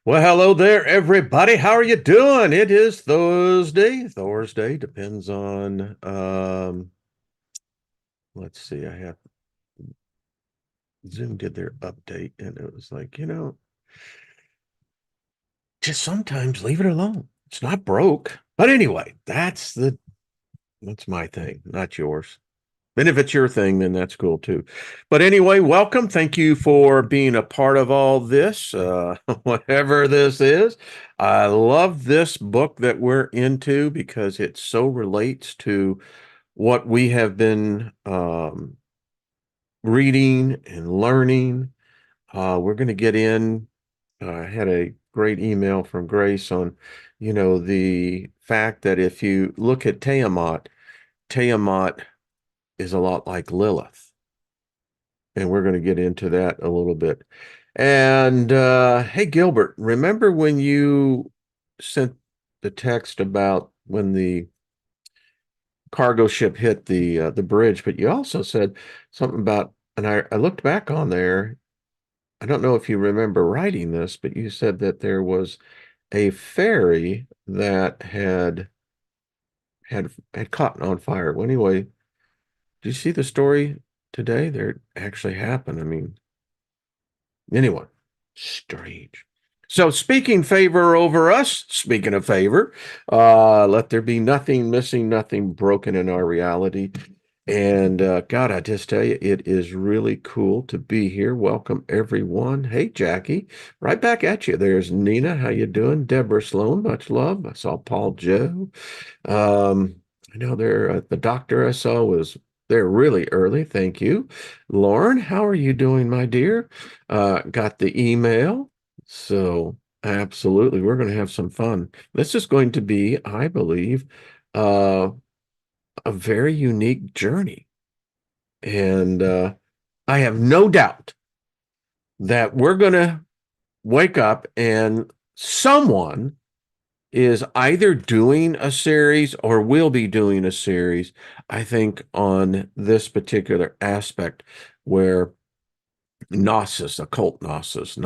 Well, hello there, everybody. How are you doing? It is Thursday. Thursday depends on let's see, I have Zoom did their update and it was like, just sometimes leave it alone. It's not broke. But anyway, that's my thing, not yours. And if it's your thing, then that's cool too. But anyway, welcome. Thank you for being a part of all this, whatever this is. I love this book that we're into because it so relates to what we have been reading and learning. We're going to get in. I had a great email from Grace on, the fact that if you look at Tiamat, Tiamat is a lot like Lilith. And we're going to get into that a little bit. And hey, Gilbert, remember when you sent the text about when the cargo ship hit the bridge, but you also said something about, and I looked back on there. I don't know if you remember writing this, but you said that there was a ferry that had caught on fire. Well, anyway, did you see the story today? There actually happened. I mean, anyway, strange. So speaking favor over us, speaking of favor, let there be nothing missing, nothing broken in our reality. And God, I just tell you, it is really cool to be here. Welcome everyone. Hey, Jackie, right back at you. There's Nina. How you doing? Deborah Sloan, much love. I saw Paul Joe. Um, I know there the doctor I saw was there really early. Thank you. Lauren, how are you doing, my dear? Got the email. So absolutely, we're going to have some fun. This is going to be, I believe, uh, a very unique journey. And I have no doubt that we're going to wake up and someone is either doing a series or will be doing a series, I think, on this particular aspect where Gnosis, occult Gnosis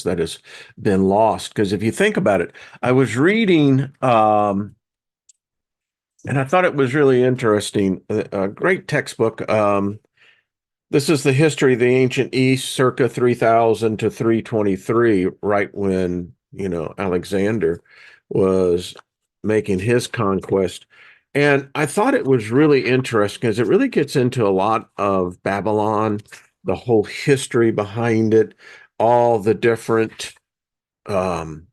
that has been lost. Because if you think about it, I was reading, and I thought it was really interesting, a great textbook. This is the history of the ancient East, circa 3000 to 323, right when, Alexander was making his conquest. And I thought it was really interesting because it really gets into a lot of Babylon, the whole history behind it, all the different um,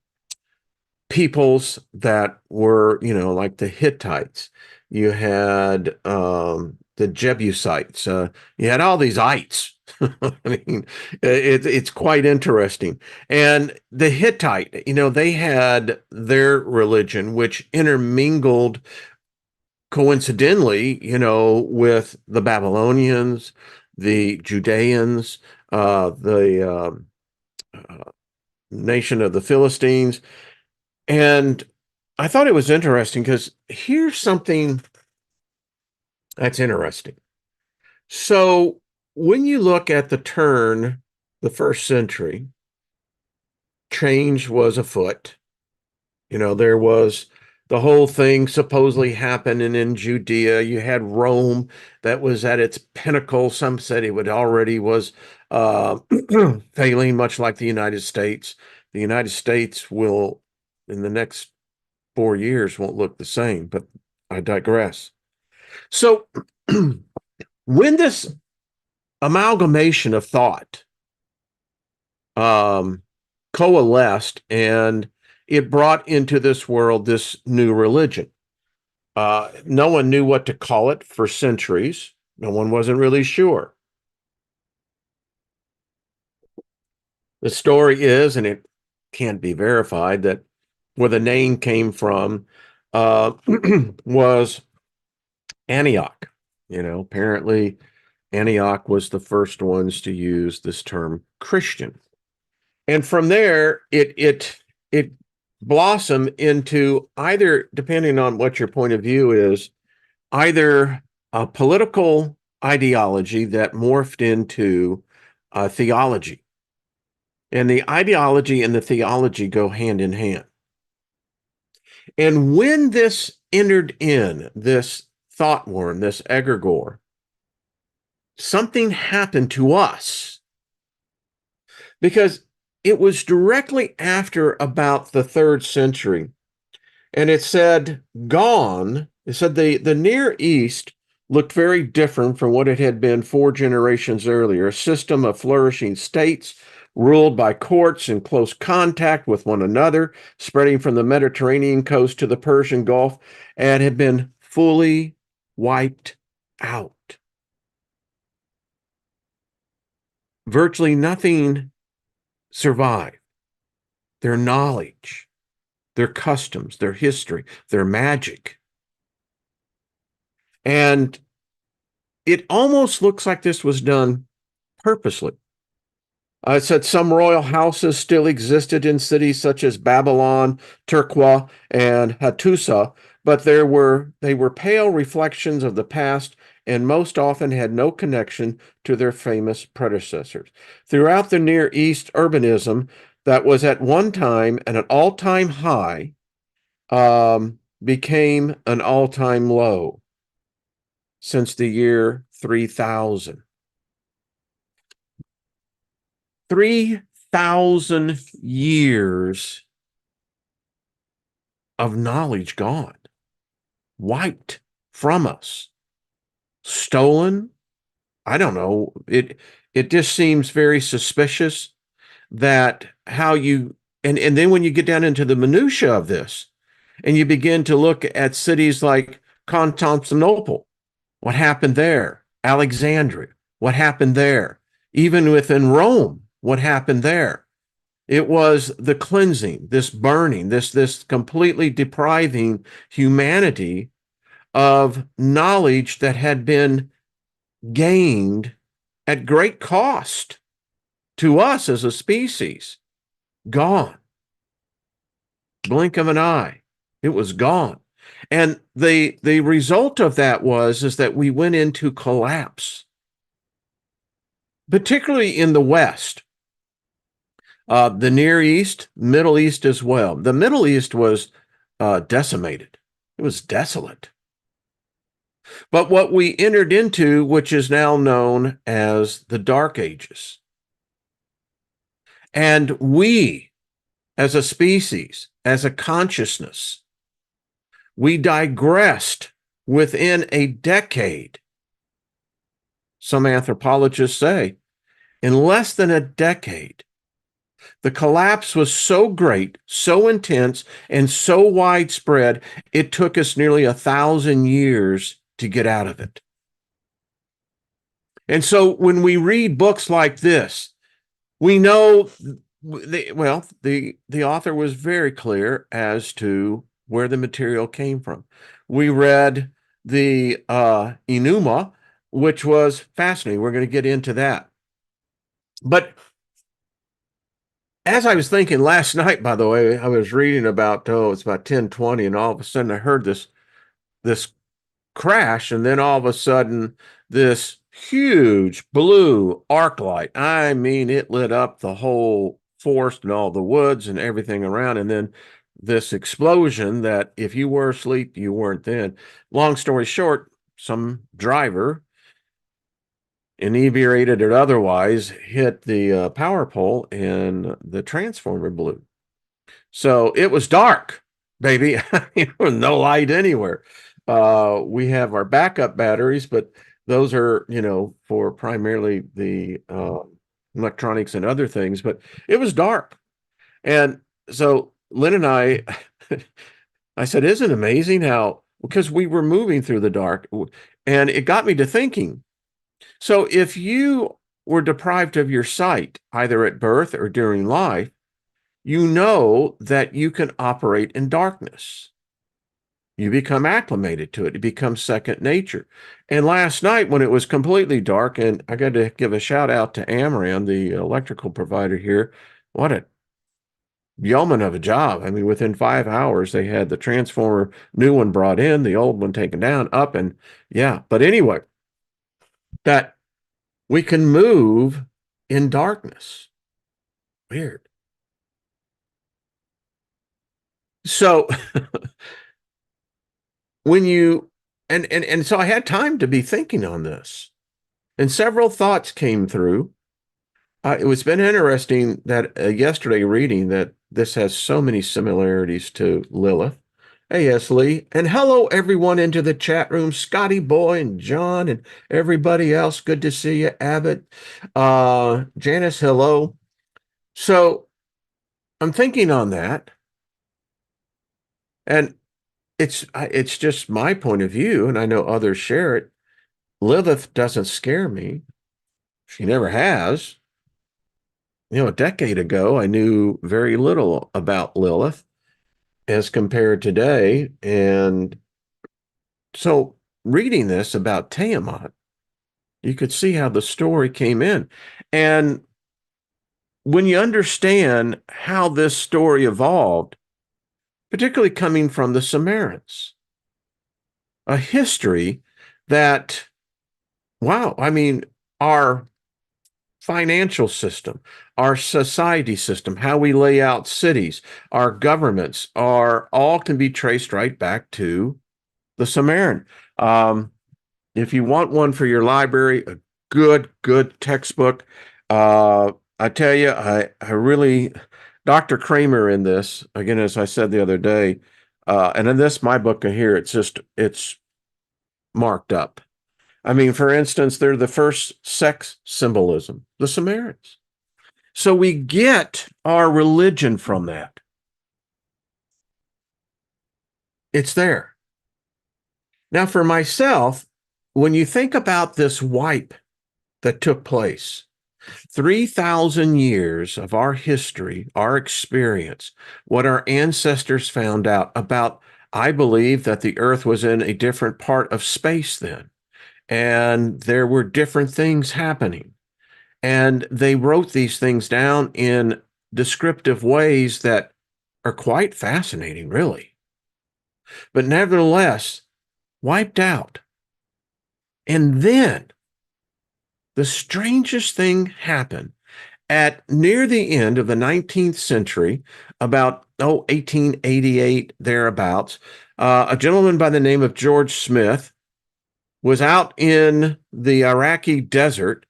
peoples that were, like the Hittites. You had the Jebusites. You had all these ites. I mean, it's quite interesting. And the Hittite, they had their religion, which intermingled coincidentally, with the Babylonians, the Judeans, the nation of the Philistines. And I thought it was interesting because here's something that's interesting. So when you look at the turn, the first century, change was afoot. There was the whole thing supposedly happening in Judea. You had Rome that was at its pinnacle. Some said it would already was uh, failing, much like the United States. The United States will, in the next 4 years, won't look the same, but I digress. So when this amalgamation of thought um, coalesced and it brought into this world this new religion. No one knew what to call it for centuries. No one wasn't really sure. The story is, and it can't be verified, that where the name came from was Antioch. Apparently Antioch was the first ones to use this term Christian. And from there, it blossomed into either, depending on what your point of view is, either a political ideology that morphed into theology. And the ideology and the theology go hand in hand. And when this entered in, this thought worm, this egregore, something happened to us, because it was directly after about the 3rd century. And it said, gone. It said the Near East looked very different from what it had been 4 generations earlier, a system of flourishing states ruled by courts in close contact with one another, spreading from the Mediterranean coast to the Persian Gulf, and had been fully wiped out. Virtually nothing survived. Their knowledge, their customs, their history, their magic. And it almost looks like this was done purposely. It said some royal houses still existed in cities such as Babylon, Turqua, and Hattusa, but they were pale reflections of the past and most often had no connection to their famous predecessors. Throughout the Near East, urbanism that was at one time at an all-time high became an all-time low since the year 3000. 3,000 years of knowledge gone, wiped from us, stolen. I don't know. It just seems very suspicious that how you, and then when you get down into the minutia of this, and you begin to look at cities like Constantinople, what happened there? Alexandria, what happened there? Even within Rome, what happened there? It was the cleansing, this burning, this completely depriving humanity of knowledge that had been gained at great cost to us as a species. Gone. Blink of an eye. It was gone. And the result of that is that we went into collapse, particularly in the West. The Near East, Middle East as well. The Middle East was decimated. It was desolate. But what we entered into, which is now known as the Dark Ages. And we, as a species, as a consciousness, we digressed within a decade. Some anthropologists say, in less than a decade, the collapse was so great, so intense, and so widespread, it took us nearly 1,000 years to get out of it. And so when we read books like this, we know, the author was very clear as to where the material came from. We read the Enuma, which was fascinating. We're going to get into that. But as I was thinking last night, by the way, I was reading about, it's about 10:20, and all of a sudden I heard this crash, and then all of a sudden this huge blue arc light. I mean, it lit up the whole forest and all the woods and everything around, and then this explosion that if you were asleep, you weren't then. Long story short, some driver, inebriated or otherwise, hit the power pole and the transformer blew. So it was dark, baby. There was no light anywhere. We have our backup batteries, but those are, for primarily the electronics and other things, but it was dark. And so Lynn and I, I said, isn't it amazing how, because we were moving through the dark, and it got me to thinking. So if you were deprived of your sight, either at birth or during life, you know that you can operate in darkness. You become acclimated to it. It becomes second nature. And last night when it was completely dark, and I got to give a shout out to Amram, the electrical provider here, what a yeoman of a job. I mean, within 5 hours, they had the transformer, new one brought in, the old one taken down, up, and yeah. But anyway, that we can move in darkness. Weird. So when you and so I had time to be thinking on this, and several thoughts came through. It's been interesting that yesterday reading that this has so many similarities to Lilith. Hey, yes, Lee. And hello, everyone into the chat room. Scotty Boy and John and everybody else. Good to see you, Abbott. Janice, hello. So I'm thinking on that, and it's just my point of view, and I know others share it. Lilith doesn't scare me. She never has. A decade ago, I knew very little about Lilith as compared today. And so reading this about Tiamat, you could see how the story came in. And when you understand how this story evolved, particularly coming from the Sumerians, a history that, wow, I mean, our financial system, our society system, how we lay out cities, our governments are all can be traced right back to the Sumerian. If you want one for your library, a good textbook. I tell you, I really, Dr. Kramer in this, again, as I said the other day, and in this, my book here, it's marked up. I mean, for instance, they're the first sex symbolism, the Sumerians. So we get our religion from that. It's there. Now, for myself, when you think about this wipe that took place, 3,000 years of our history, our experience, what our ancestors found out about, I believe that the earth was in a different part of space then. And there were different things happening. And they wrote these things down in descriptive ways that are quite fascinating, really. But nevertheless, wiped out. And then the strangest thing happened at near the end of the 19th century, about 1888, thereabouts. A gentleman by the name of George Smith was out in the Iraqi desert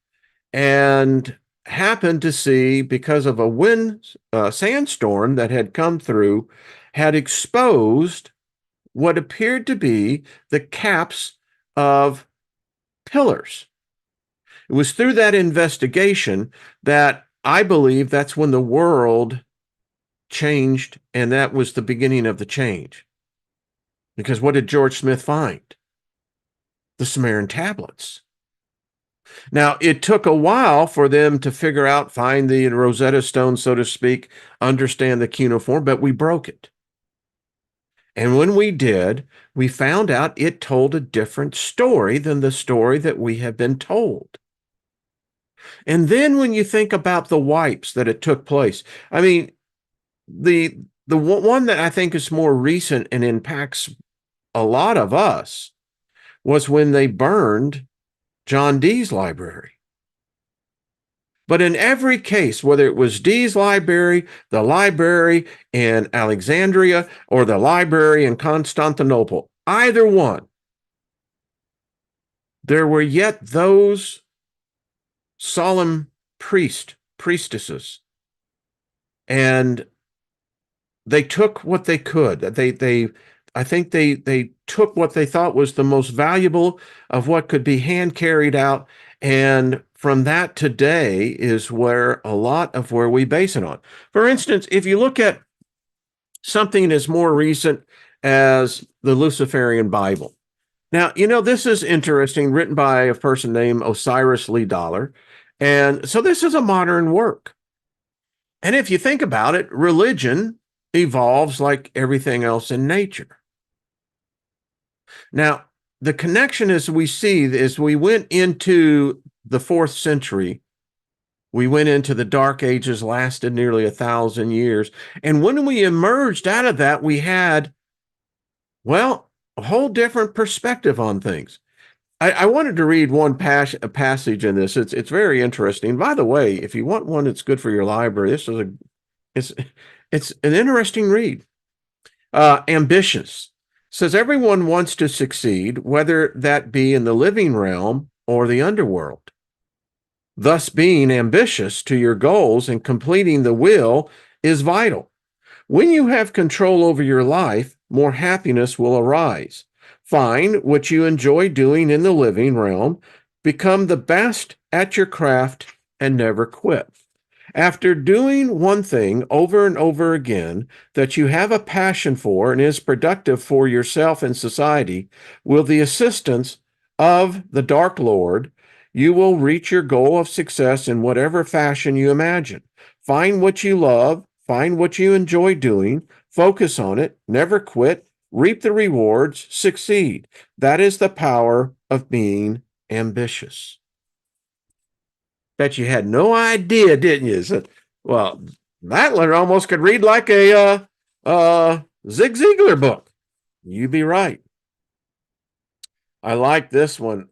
and happened to see, because of a sandstorm that had come through, had exposed what appeared to be the caps of pillars. It was through that investigation that I believe that's when the world changed, and that was the beginning of the change. Because what did George Smith find? The Sumerian tablets. Now, it took a while for them to figure out, find the Rosetta Stone, so to speak, understand the cuneiform, but we broke it. And when we did, we found out it told a different story than the story that we have been told. And then when you think about the wipes that it took place, I mean, the one that I think is more recent and impacts a lot of us was when they burned John Dee's library. But in every case, whether it was Dee's library, the library in Alexandria, or the library in Constantinople, either one, there were yet those solemn priestesses, and they took what they could. I think they took what they thought was the most valuable of what could be hand carried out, and from that today is where a lot of where we base it on. For instance, if you look at something as more recent as the Luciferian Bible. Now, this is interesting, written by a person named Osiris Lee Dollar. And so this is a modern work. And if you think about it, religion evolves like everything else in nature. Now, the connection as we see is we went into the 4th century. We went into the Dark Ages, lasted nearly 1,000 years. And when we emerged out of that, we had, well, a whole different perspective on things. I wanted to read one a passage in this. It's very interesting. By the way, if you want one that's good for your library, this is it's it's an interesting read. Ambitious says everyone wants to succeed, whether that be in the living realm or the underworld. Thus, being ambitious to your goals and completing the will is vital. When you have control over your life, more happiness will arise. Find what you enjoy doing in the living realm, become the best at your craft, and never quit. After doing one thing over and over again that you have a passion for and is productive for yourself and society, with the assistance of the Dark Lord, you will reach your goal of success in whatever fashion you imagine. Find what you love, find what you enjoy doing, focus on it, never quit, reap the rewards, succeed. That is the power of being ambitious. Bet you had no idea, didn't you? So, well, that letter almost could read like a Zig Ziglar book. You'd be right. I like this one.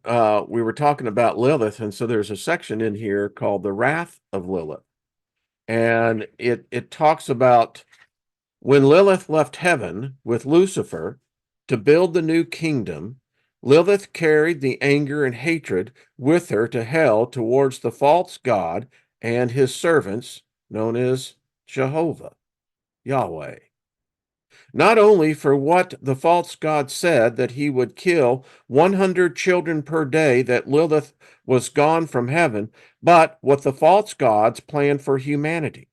We were talking about Lilith, and so there's a section in here called The Wrath of Lilith. And it talks about when Lilith left heaven with Lucifer to build the new kingdom, Lilith carried the anger and hatred with her to hell towards the false god and his servants, known as Jehovah, Yahweh. Not only for what the false god said that he would kill 100 children per day that Lilith was gone from heaven, but what the false gods planned for humanity.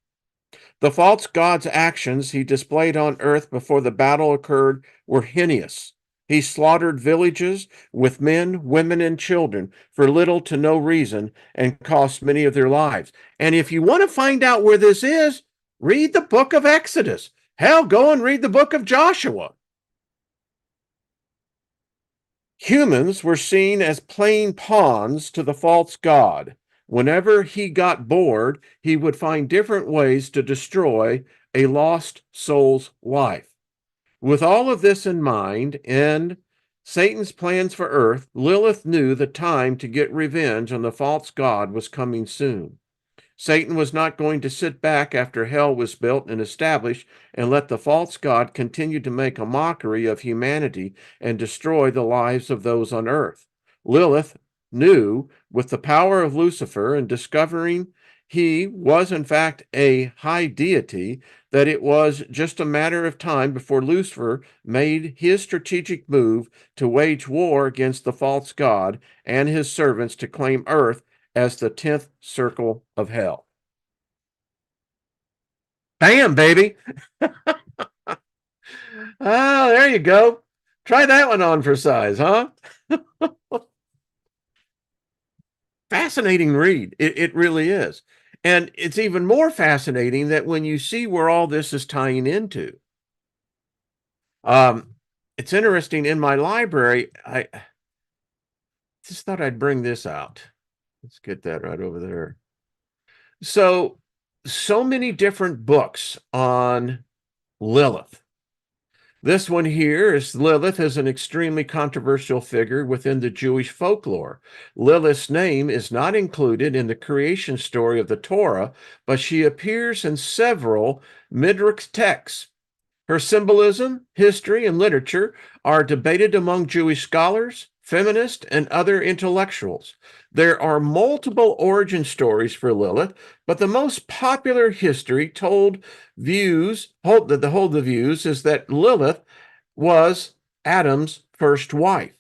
The false god's actions he displayed on earth before the battle occurred were heinous. He slaughtered villages with men, women, and children for little to no reason and cost many of their lives. And if you want to find out where this is, read the book of Exodus. Hell, go and read the book of Joshua. Humans were seen as playing pawns to the false god. Whenever he got bored, he would find different ways to destroy a lost soul's life. With all of this in mind and Satan's plans for earth, Lilith knew the time to get revenge on the false god was coming soon. Satan was not going to sit back after hell was built and established and let the false god continue to make a mockery of humanity and destroy the lives of those on earth. Lilith knew, with the power of Lucifer and discovering he was in fact a high deity, that it was just a matter of time before Lucifer made his strategic move to wage war against the false god and his servants to claim earth as the 10th circle of hell. Bam, baby. Oh, there you go. Try that one on for size, huh? Fascinating read. It really is. And it's even more fascinating that when you see where all this is tying into. It's interesting. In my library, I just thought I'd bring this out. Let's get that right over there. So many different books on Lilith. This one here is Lilith is an extremely controversial figure within the Jewish folklore. Lilith's name is not included in the creation story of the Torah, but she appears in several Midrash texts. Her symbolism, history, and literature are debated among Jewish scholars, feminists, and other intellectuals. There are multiple origin stories for Lilith, but the most popular history hold the views is that Lilith was Adam's first wife.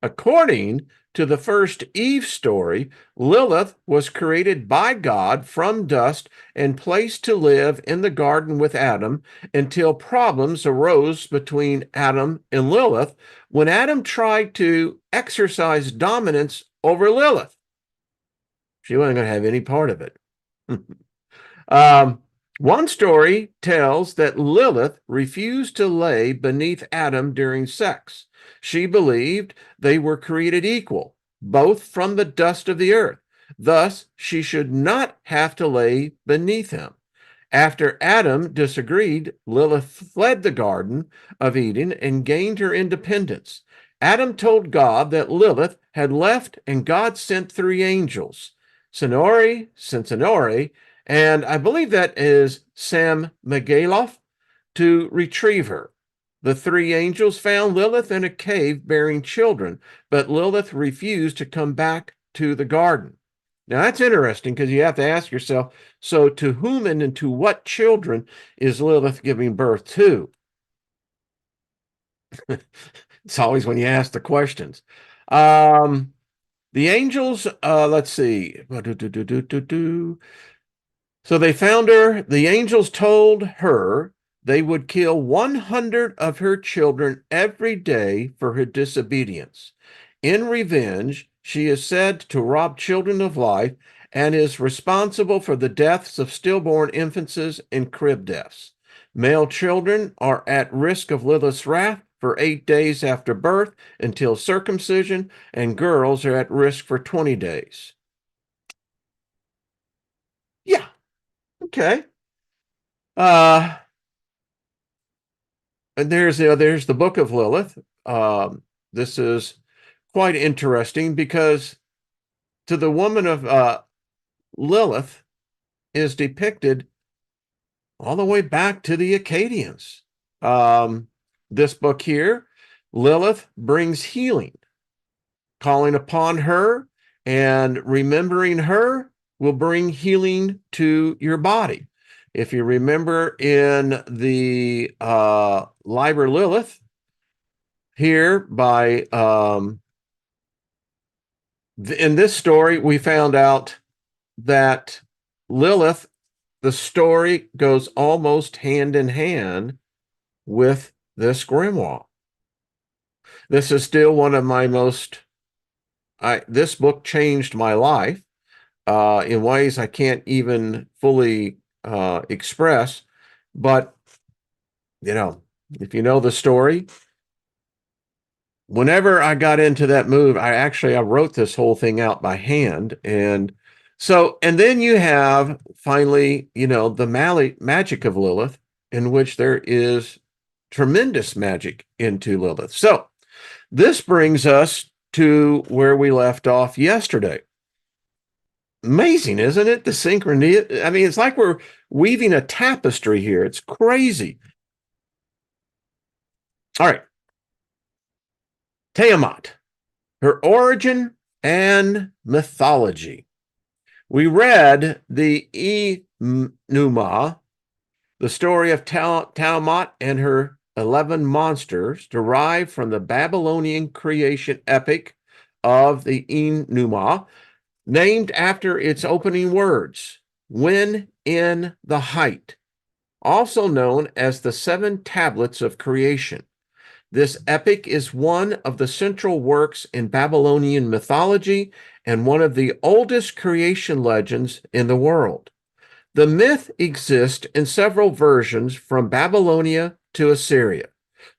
According to the first Eve story, Lilith was created by God from dust and placed to live in the garden with Adam until problems arose between Adam and Lilith when Adam tried to exercise dominance over Lilith. She wasn't going to have any part of it. One story tells that Lilith refused to lay beneath Adam during sex. She believed they were created equal, both from the dust of the earth. Thus, she should not have to lay beneath him. After Adam disagreed, Lilith fled the Garden of Eden and gained her independence. Adam told God that Lilith had left, and God sent three angels, Sentinori, and I believe that is Sam Megaloff, to retrieve her. The three angels found Lilith in a cave bearing children, but Lilith refused to come back to the garden. Now that's interesting because you have to ask yourself, so to whom and to what children is Lilith giving birth to? It's always when you ask the questions. The angels, let's see. So they found her. The angels told her they would kill 100 of her children every day for her disobedience. In revenge, she is said to rob children of life and is responsible for the deaths of stillborn infants and crib deaths. Male children are at risk of Lilith's wrath for 8 days after birth until circumcision, and girls are at risk for 20 days. Yeah, okay. And there's the Book of Lilith. This is quite interesting because to the woman of Lilith is depicted all the way back to the Akkadians. This book here, Lilith brings healing. Calling upon her and remembering her will bring healing to your body. If you remember in the Liber Lilith, here by in this story, we found out that Lilith, the story goes almost hand in hand with this grimoire. This is still one of my most, this book changed my life in ways I can't even fully express. But, you know, if you know the story, whenever I got into that move, I wrote this whole thing out by hand. And so, and then you have finally, the Magick of Lilith, in which there is tremendous magic into Lilith. So this brings us to where we left off yesterday. Amazing, isn't it? The synchronicity. I mean, it's like we're weaving a tapestry here. It's crazy. All right. Tiamat, her origin and mythology. We read the Enuma, the story of Tiamat and her 11 monsters, derived from the Babylonian creation epic of the Enuma, named after its opening words, when in the height, also known as the 7 tablets of creation. This epic is one of the central works in Babylonian mythology and one of the oldest creation legends in the world. The myth exists in several versions from Babylonia to Assyria,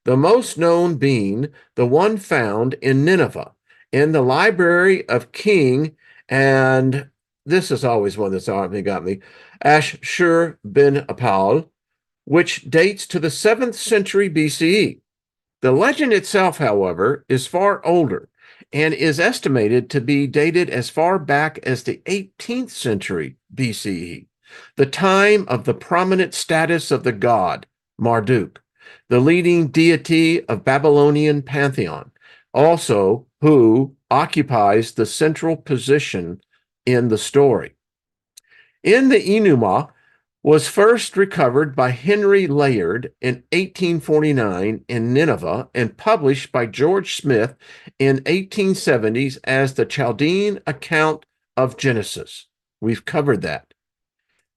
the most known being the one found in Nineveh, in the library of King, and this is always one that's got me, Ashur-bin-Apal, which dates to the 7th century BCE. The legend itself, however, is far older and is estimated to be dated as far back as the 18th century BCE, the time of the prominent status of the god Marduk, the leading deity of Babylonian pantheon, also who occupies the central position in the story. In the Enuma was first recovered by Henry Layard in 1849 in Nineveh and published by George Smith in 1870s as the Chaldean account of Genesis. We've covered that.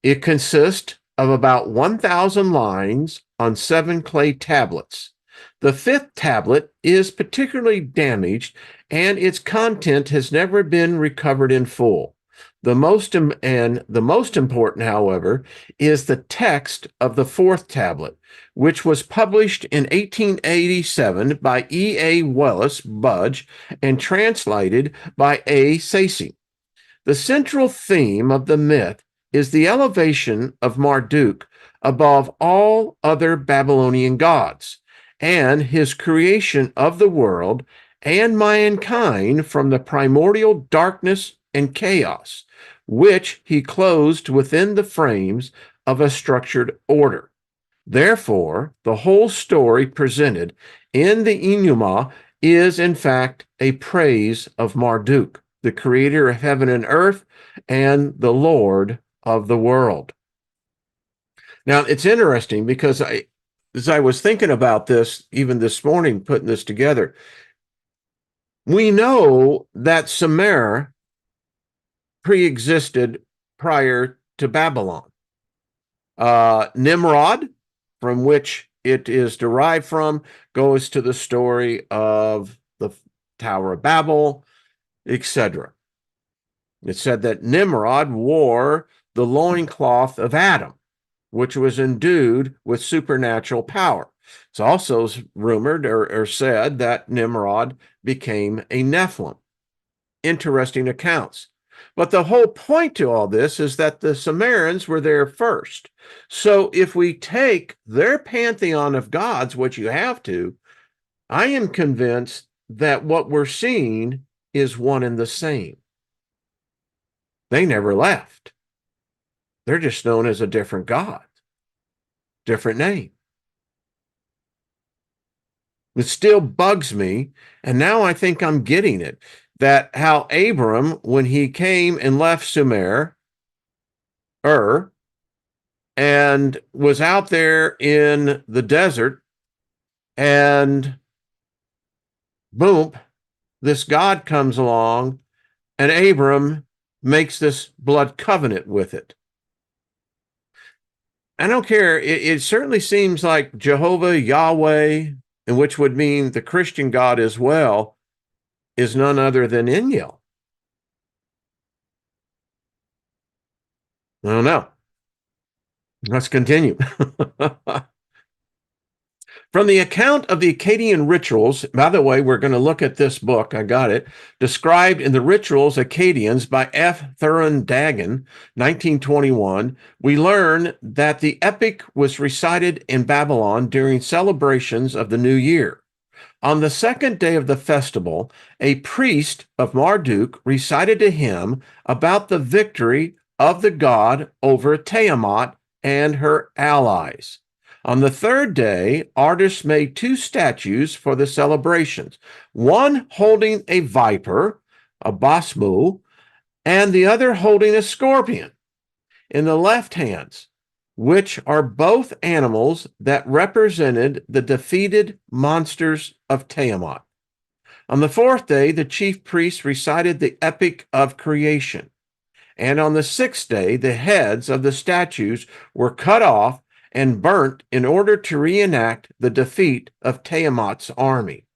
It consists of about 1,000 lines on 7 clay tablets. The 5th tablet is particularly damaged, and its content has never been recovered in full. The most important, however, is the text of the 4th tablet, which was published in 1887 by E.A. Wells Budge and translated by A. Sacy. The central theme of the myth is the elevation of Marduk above all other Babylonian gods and his creation of the world and mankind from the primordial darkness and chaos, which he closed within the frames of a structured order. Therefore, the whole story presented in the Enuma is, in fact, a praise of Marduk, the creator of heaven and earth and the Lord of the world. Now, it's interesting because as I was thinking about this, even this morning, putting this together, we know that Sumer pre-existed prior to Babylon. Nimrod, from which it is derived from, goes to the story of the Tower of Babel, etc. It said that Nimrod wore the loincloth of Adam, which was endued with supernatural power. It's also rumored or said that Nimrod became a Nephilim. Interesting accounts. But the whole point to all this is that the Sumerians were there first. So if we take their pantheon of gods, which you have to, I am convinced that what we're seeing is one and the same. They never left. They're just known as a different god, different name. It still bugs me, and now I think I'm getting it, that how Abram, when he came and left Sumer, and was out there in the desert, and boom, this God comes along, and Abram makes this blood covenant with it. I don't care. It certainly seems like Jehovah, Yahweh, and which would mean the Christian God as well, is none other than Enlil. I don't know. Let's continue. From the account of the Akkadian rituals, by the way, we're going to look at this book, I got it, described in the Rituals Akkadians by F. Thurin Dagan, 1921, we learn that the epic was recited in Babylon during celebrations of the New Year. On the second day of the festival, a priest of Marduk recited to him about the victory of the god over Tiamat and her allies. On the third day, artists made two statues for the celebrations, one holding a viper, a basmu, and the other holding a scorpion in the left hands, which are both animals that represented the defeated monsters of Tiamat. On the fourth day, the chief priest recited the epic of creation. And on the sixth day, the heads of the statues were cut off and burnt in order to reenact the defeat of Tiamat's army.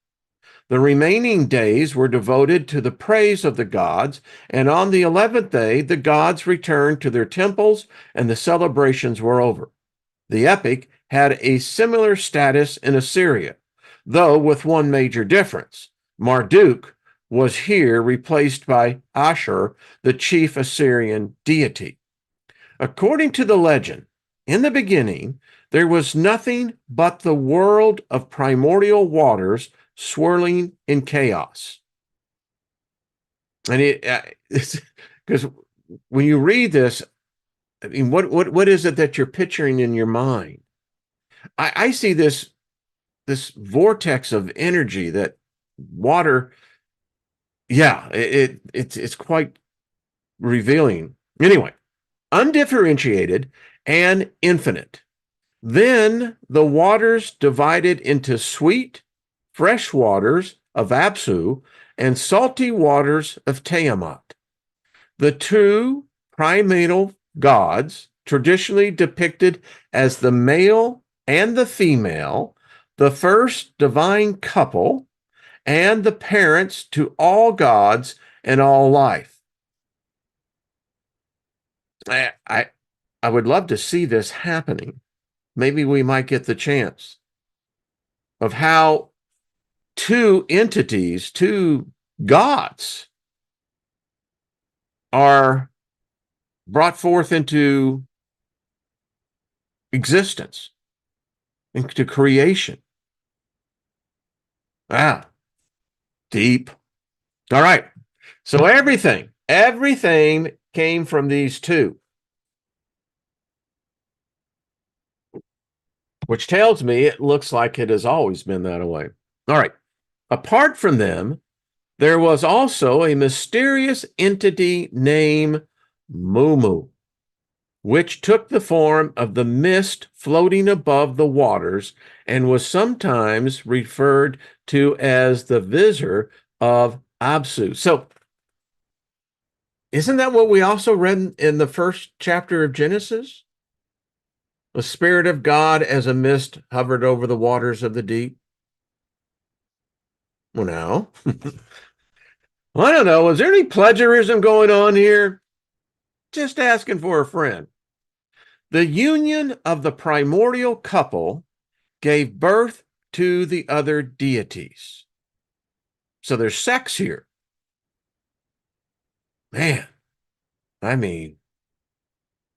The remaining days were devoted to the praise of the gods, and on the 11th day, the gods returned to their temples and the celebrations were over. The epic had a similar status in Assyria, though with one major difference. Marduk was here replaced by Ashur, the chief Assyrian deity. According to the legend, in the beginning, there was nothing but the world of primordial waters swirling in chaos. And because when you read this, I mean, what is it that you're picturing in your mind? I see this vortex of energy that water. Yeah, it's quite revealing. Anyway, undifferentiated and infinite. Then the waters divided into sweet, fresh waters of Apsu and salty waters of Tiamat. The two primeval gods, traditionally depicted as the male and the female, the first divine couple, and the parents to all gods and all life. I would love to see this happening. Maybe we might get the chance of how two entities, two gods, are brought forth into existence, into creation. Ah, Deep. All right. So everything came from these two, which tells me it looks like it has always been that way. All right. Apart from them, there was also a mysterious entity named Mumu, which took the form of the mist floating above the waters and was sometimes referred to as the visitor of Absu. So, isn't that what we also read in the first chapter of Genesis? The Spirit of God as a mist hovered over the waters of the deep. Well, now, I don't know. Is there any plagiarism going on here? Just asking for a friend. The union of the primordial couple gave birth to the other deities. So there's sex here. Man, I mean,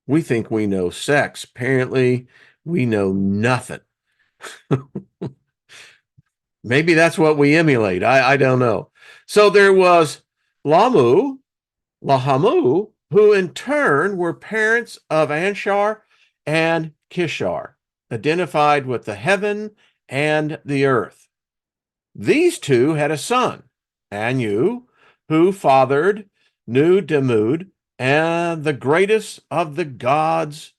we think we know sex. Apparently, we know nothing. Maybe that's what we emulate. I don't know. So there was Lahamu, who in turn were parents of Anshar and Kishar, identified with the heaven and the earth. These two had a son, Anu, who fathered Nu Demud and the greatest of the gods,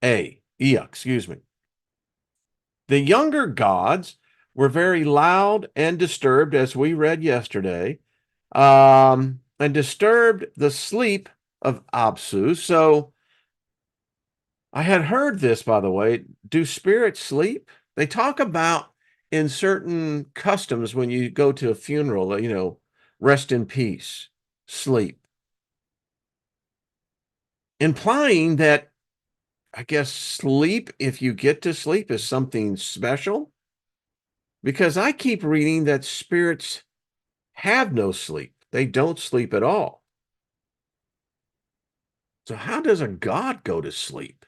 Ea, excuse me. The younger gods were very loud and disturbed, as we read yesterday, and disturbed the sleep of Apsu. So I had heard this, by the way. Do spirits sleep? They talk about in certain customs when you go to a funeral, rest in peace, sleep, implying that I guess sleep, if you get to sleep, is something special. Because I keep reading that spirits have no sleep. They don't sleep at all. So how does a god go to sleep?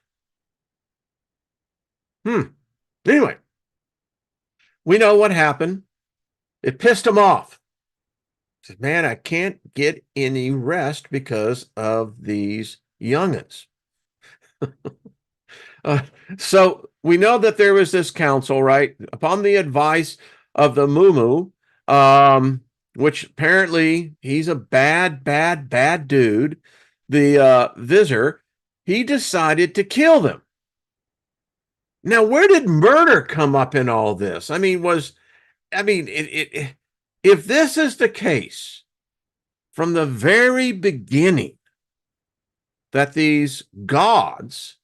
Anyway, we know what happened. It pissed him off. He said, man, I can't get any rest because of these youngins. So we know that there was this council, right? Upon the advice of the Mumu, which apparently he's a bad dude, the Visor, he decided to kill them. Now, where did murder come up in all this? If this is the case from the very beginning, that these gods,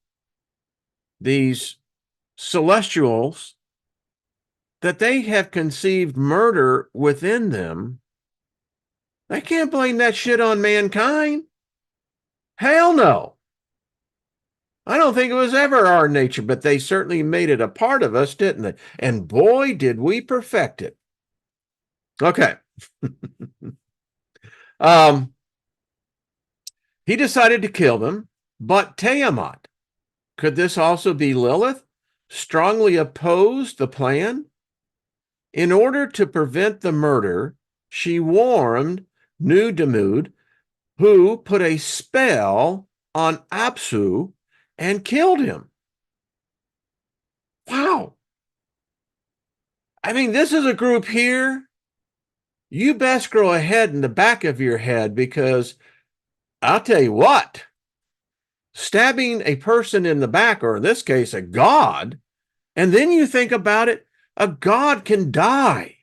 these celestials, that they have conceived murder within them, they can't blame that shit on mankind. Hell no. I don't think it was ever our nature, but they certainly made it a part of us, didn't they? And boy, did we perfect it. Okay. He decided to kill them, but Tiamat, could this also be Lilith, strongly opposed the plan? In order to prevent the murder, she warned Nu Demud, who put a spell on Apsu and killed him. Wow. I mean, this is a group here. You best grow a head in the back of your head, because I'll tell you what, stabbing a person in the back, or in this case, a god, and then you think about it, a god can die.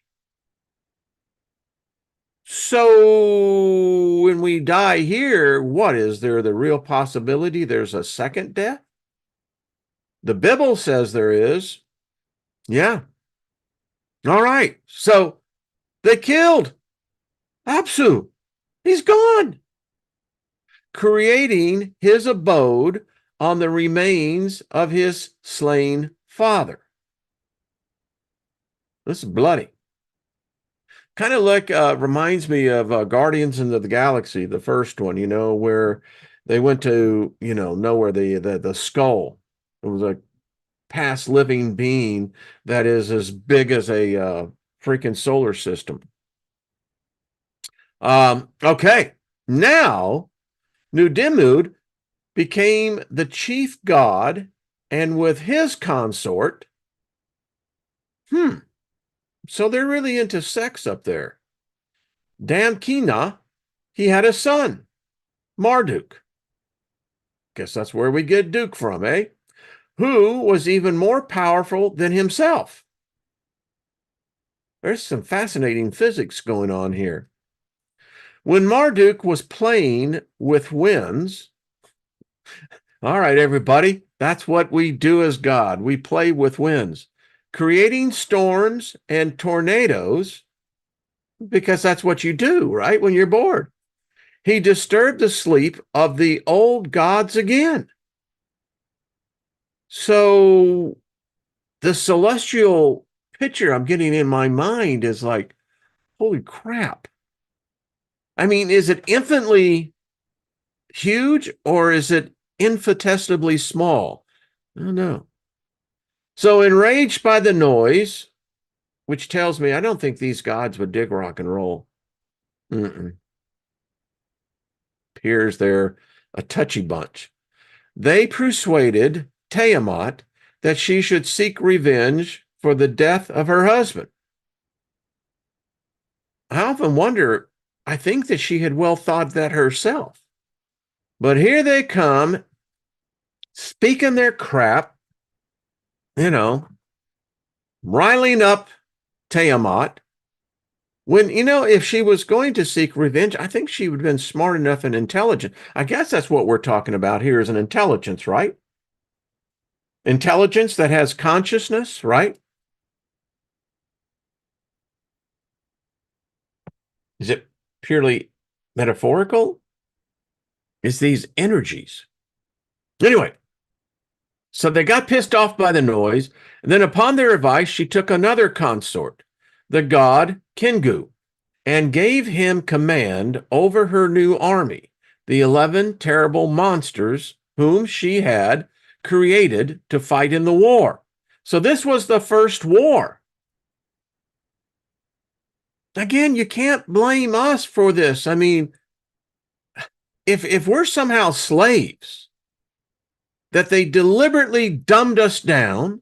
So when we die here, what is there the real possibility there's a second death? The Bible says there is. Yeah. All right. So they killed Apsu. He's gone, creating his abode on the remains of his slain father. This is bloody. Kind of like reminds me of Guardians of the Galaxy, the first one, where they went to, know where the skull. It was a past living being that is as big as a freaking solar system. Okay, now Nudimmud became the chief god, and with his consort, so they're really into sex up there. Damkina, he had a son, Marduk. Guess that's where we get Duke from, eh? Who was even more powerful than himself. There's some fascinating physics going on here. When Marduk was playing with winds, all right, everybody, that's what we do as God. We play with winds, creating storms and tornadoes, because that's what you do, right? When you're bored. He disturbed the sleep of the old gods again. So the celestial picture I'm getting in my mind is like, holy crap. I mean, is it infinitely huge or is it infinitesimally small? I don't know. So enraged by the noise, which tells me I don't think these gods would dig rock and roll. Appears they're a touchy bunch. They persuaded Tiamat that she should seek revenge for the death of her husband. I often wonder, I think that she had well thought that herself. But here they come, speaking their crap, riling up Tiamat. When, if she was going to seek revenge, I think she would have been smart enough and intelligent. I guess that's what we're talking about here is an intelligence, right? Intelligence that has consciousness, right? Is it purely metaphorical? It's these energies. Anyway, so they got pissed off by the noise. And then upon their advice, she took another consort, the god Kingu, and gave him command over her new army, the 11 terrible monsters whom she had created to fight in the war. So this was the first war. Again, you can't blame us for this. I mean, if we're somehow slaves, that they deliberately dumbed us down,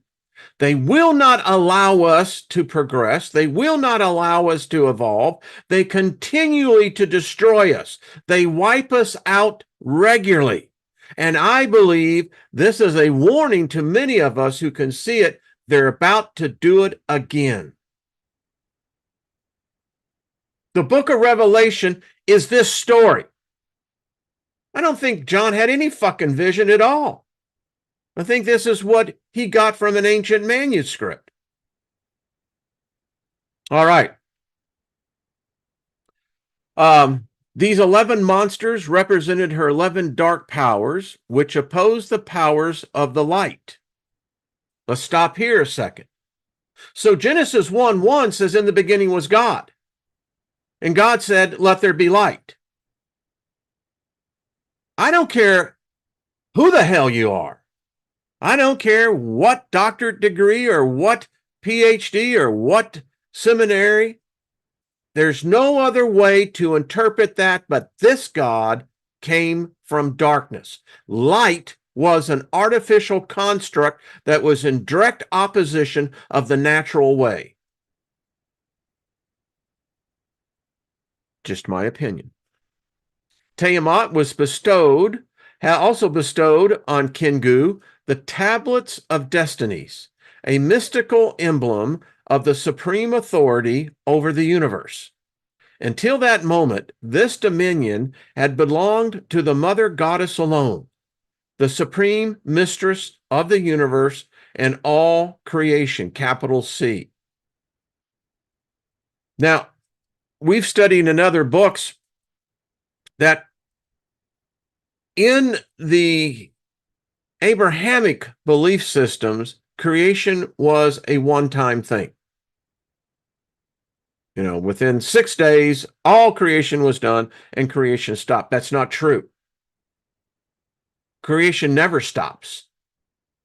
they will not allow us to progress. They will not allow us to evolve. They continually to destroy us. They wipe us out regularly. And I believe this is a warning to many of us who can see it. They're about to do it again. The book of Revelation is this story. I don't think John had any fucking vision at all. I think this is what he got from an ancient manuscript. All right. These 11 monsters represented her 11 dark powers, which opposed the powers of the light. Let's stop here a second. So Genesis 1:1 says, in the beginning was God. And God said, let there be light. I don't care who the hell you are. I don't care what doctorate degree or what PhD or what seminary. There's no other way to interpret that, but this God came from darkness. Light was an artificial construct that was in direct opposition of the natural way. Just my opinion. Tiamat was also bestowed on Kingu the tablets of destinies, a mystical emblem of the supreme authority over the universe. Until that moment, this dominion had belonged to the mother goddess alone, the supreme mistress of the universe and all creation, capital C. Now, we've studied in other books that in the Abrahamic belief systems, creation was a one-time thing. Within 6 days, all creation was done and creation stopped. That's not true. Creation never stops.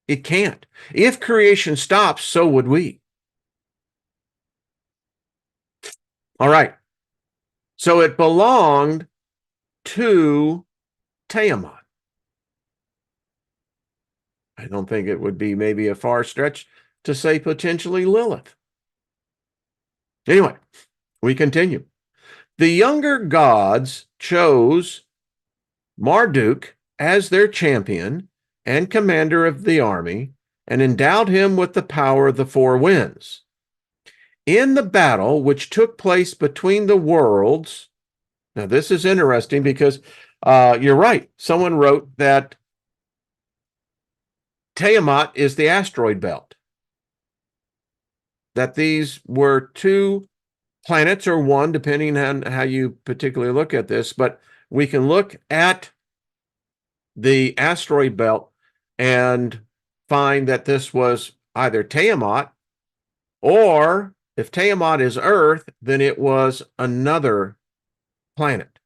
It can't. If creation stops, so would we. All right. So it belonged to Tiamat. I don't think it would be maybe a far stretch to say potentially Lilith. Anyway, we continue. The younger gods chose Marduk as their champion and commander of the army and endowed him with the power of the four winds. In the battle which took place between the worlds, now this is interesting because you're right. Someone wrote that Tiamat is the asteroid belt, that these were two planets or one, depending on how you particularly look at this, but we can look at the asteroid belt and find that this was either Tiamat, or if Tiamat is Earth, then it was another planet.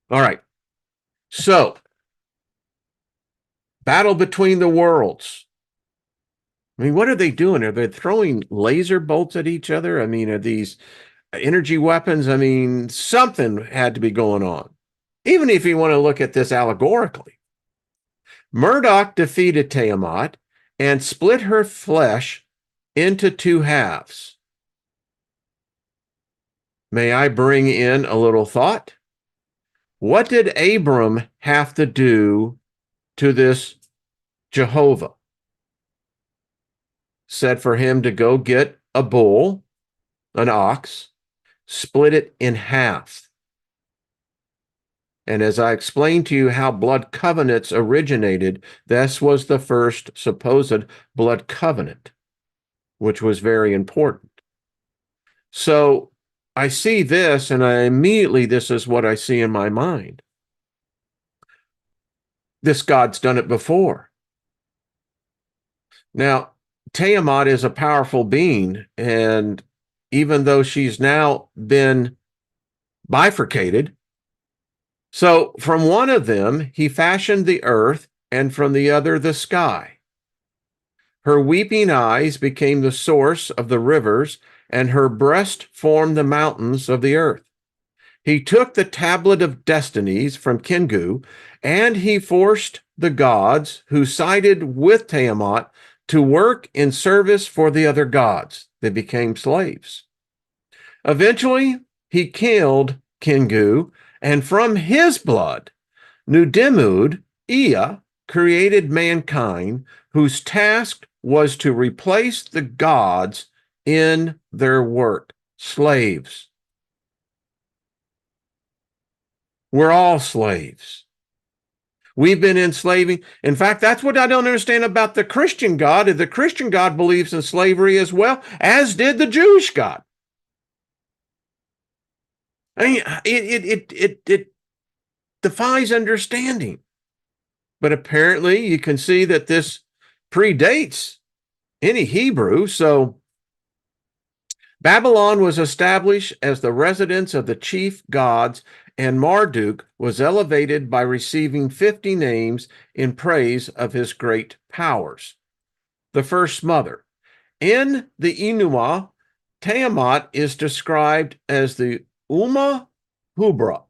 All right. So, battle between the worlds. I mean, what are they doing? Are they throwing laser bolts at each other? I mean, are these energy weapons? I mean, something had to be going on, even if you want to look at this allegorically. Marduk defeated Tiamat and split her flesh into two halves. May I bring in a little thought? What did Abram have to do to this Jehovah? Said for him to go get a bull, an ox, split it in half. And as I explained to you how blood covenants originated, this was the first supposed blood covenant, which was very important. So I see this, and this is what I see in my mind. This God's done it before. Now, Tiamat is a powerful being, and even though she's now been bifurcated, so from one of them he fashioned the earth, and from the other the sky. Her weeping eyes became the source of the rivers, and her breast formed the mountains of the earth. He took the tablet of destinies from Kingu, and he forced the gods who sided with Tiamat to work in service for the other gods. They became slaves. Eventually, he killed Kingu, and from his blood, Nudimud, Ea, created mankind, whose task was to replace the gods in their work. Slaves. We're all slaves. We've been enslaving. In fact, that's what I don't understand about the Christian God. The Christian God believes in slavery as well, as did the Jewish God. I mean, it defies understanding. But apparently you can see that this predates any Hebrew. So Babylon was established as the residence of the chief gods, and Marduk was elevated by receiving 50 names in praise of his great powers. The first mother. In the Enuma, Tiamat is described as the Uma Hubra,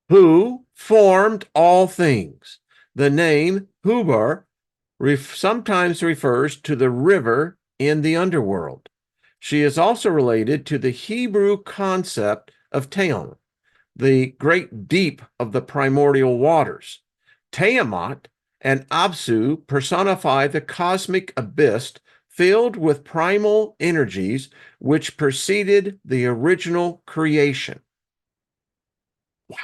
who formed all things. The name Huber sometimes refers to the river in the underworld. She is also related to the Hebrew concept of Tehom, the great deep of the primordial waters. Tiamat and Apsu personify the cosmic abyss filled with primal energies which preceded the original creation. Wow.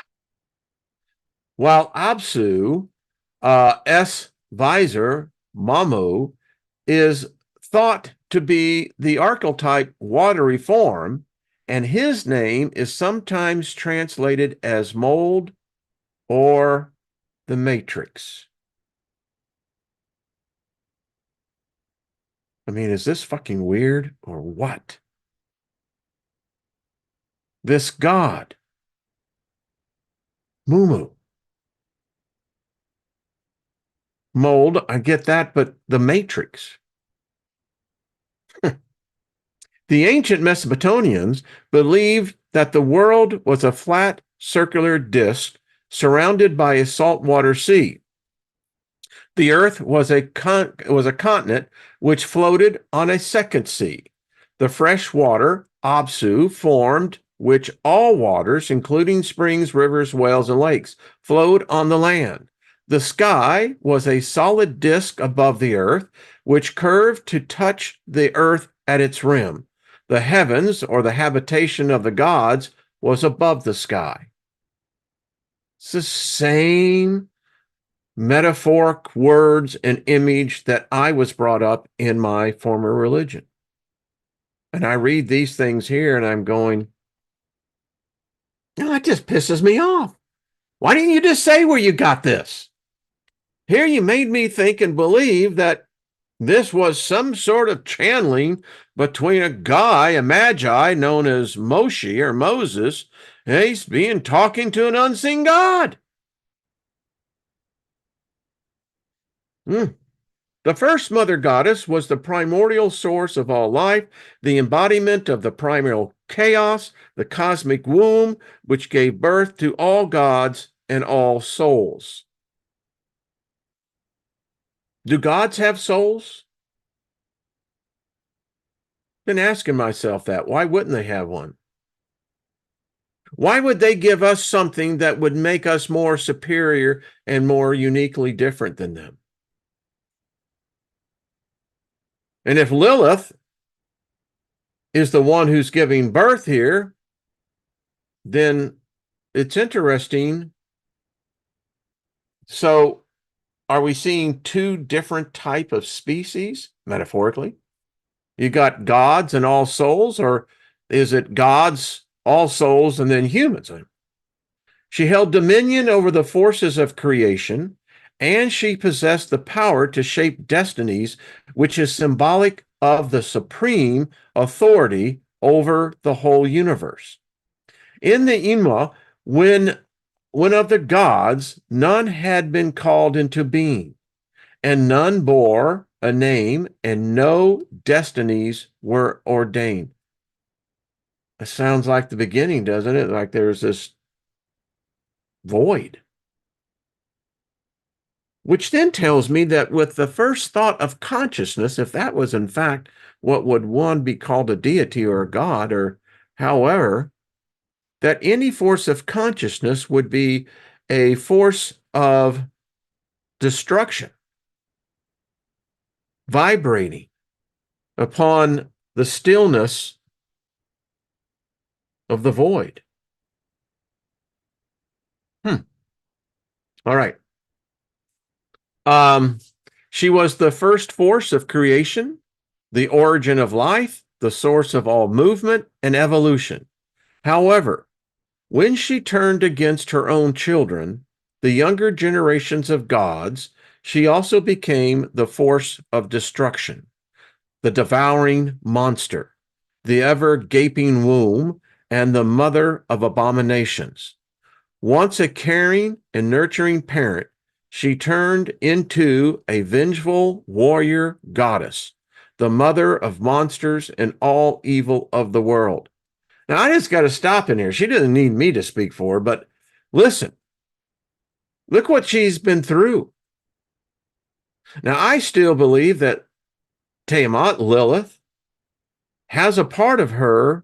While Apsu, S. Visor, Mamu, is thought to be the archetype watery form, and his name is sometimes translated as mold or the matrix. I mean, is this fucking weird or what? This God, Mumu. Mold, I get that, but the matrix. The ancient Mesopotamians believed that the world was a flat circular disk surrounded by a saltwater sea. The earth was a continent which floated on a second sea. The fresh water, Absu, formed which all waters, including springs, rivers, wells, and lakes, flowed on the land. The sky was a solid disk above the earth, which curved to touch the earth at its rim. The heavens, or the habitation of the gods, was above the sky. It's the same metaphoric words and image that I was brought up in my former religion. And I read these things here and I'm going, no, it just pisses me off. Why didn't you just say where you got this? Here you made me think and believe that this was some sort of channeling between a guy, a magi known as Moshe or Moses, and he's being talking to an unseen God. The first mother goddess was the primordial source of all life, the embodiment of the primal chaos, the cosmic womb, which gave birth to all gods and all souls. Do gods have souls? Been asking myself that. Why wouldn't they have one? Why would they give us something that would make us more superior and more uniquely different than them? And if Lilith is the one who's giving birth here, then it's interesting. So are we seeing two different type of species, metaphorically? You got gods and all souls, or is it gods, all souls, and then humans? She held dominion over the forces of creation, and she possessed the power to shape destinies, which is symbolic of the supreme authority over the whole universe. In the Enuma, when of the gods, none had been called into being, and none bore a name, and no destinies were ordained. It sounds like the beginning, doesn't it? Like there's this void. Which then tells me that with the first thought of consciousness, if that was in fact what would one be called a deity or a god, or however, that any force of consciousness would be a force of destruction, vibrating upon the stillness of the void. All right. She was the first force of creation, the origin of life, the source of all movement and evolution. However, when she turned against her own children, the younger generations of gods, she also became the force of destruction, the devouring monster, the ever-gaping womb, and the mother of abominations. Once a caring and nurturing parent, she turned into a vengeful warrior goddess, the mother of monsters and all evil of the world. Now, I just got to stop in here. She doesn't need me to speak for her, but listen, look what she's been through. Now, I still believe that Tiamat, Lilith, has a part of her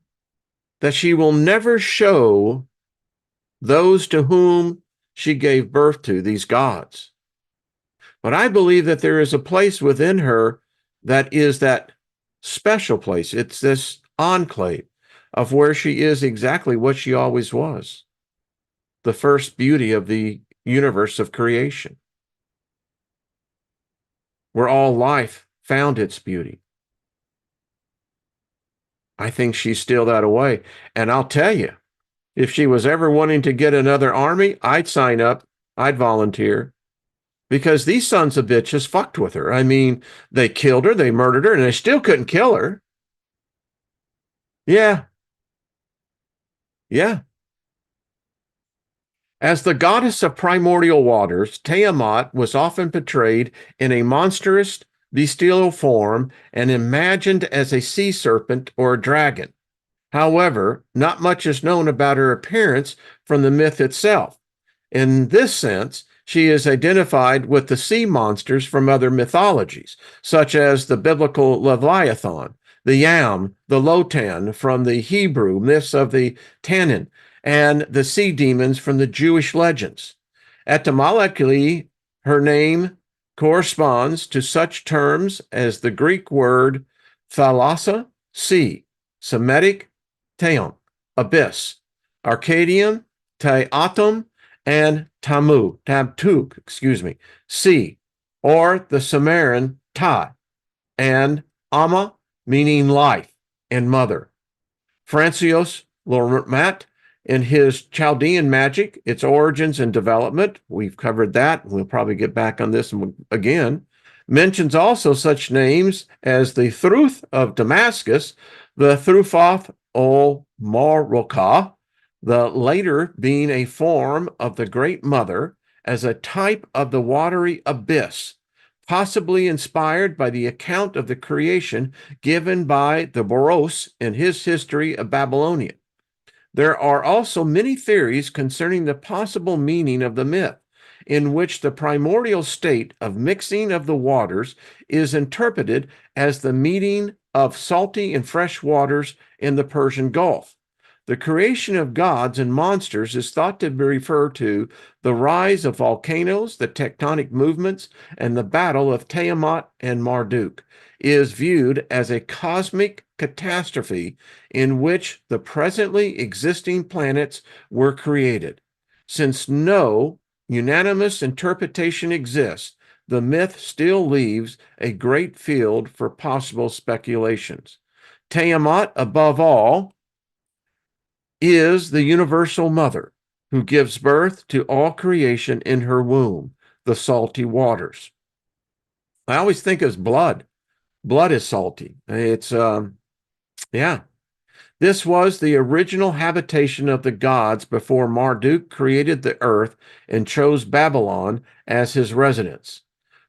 that she will never show those to whom she gave birth to, these gods. But I believe that there is a place within her that is that special place. It's this enclave of where she is exactly what she always was, the first beauty of the universe of creation, where all life found its beauty. I think she's still that away. And I'll tell you, if she was ever wanting to get another army, I'd sign up. I'd volunteer. Because these sons of bitches fucked with her. I mean, they killed her, they murdered her, and they still couldn't kill her. Yeah. Yeah. As the goddess of primordial waters, Tiamat was often portrayed in a monstrous bestial form and imagined as a sea serpent or a dragon. However, not much is known about her appearance from the myth itself. In this sense, she is identified with the sea monsters from other mythologies, such as the biblical Leviathan, the Yam, the Lotan from the Hebrew myths of the Tannin, and the sea demons from the Jewish legends. Etymologically, her name corresponds to such terms as the Greek word thalassa, sea, Semitic teon, abyss, Arcadian, teatum, and tabtuk, sea, or the Sumerian ta, and ama, meaning life and mother. Francios Lormat, in his Chaldean Magick, its origins and development, we've covered that, we'll probably get back on this again, mentions also such names as the Thruth of Damascus, the Thrufoth ol Morokah, the later being a form of the Great Mother as a type of the watery abyss, possibly inspired by the account of the creation given by the Boros in his history of Babylonia. There are also many theories concerning the possible meaning of the myth, in which the primordial state of mixing of the waters is interpreted as the meeting of salty and fresh waters in the Persian Gulf. The creation of gods and monsters is thought to refer to the rise of volcanoes, the tectonic movements, and the battle of Tiamat and Marduk is viewed as a cosmic catastrophe in which the presently existing planets were created. Since no unanimous interpretation exists, the myth still leaves a great field for possible speculations. Tiamat, above all, is the universal mother who gives birth to all creation in her womb, the salty waters. I always think of blood. Blood is salty. It's, yeah. This was the original habitation of the gods before Marduk created the earth and chose Babylon as his residence.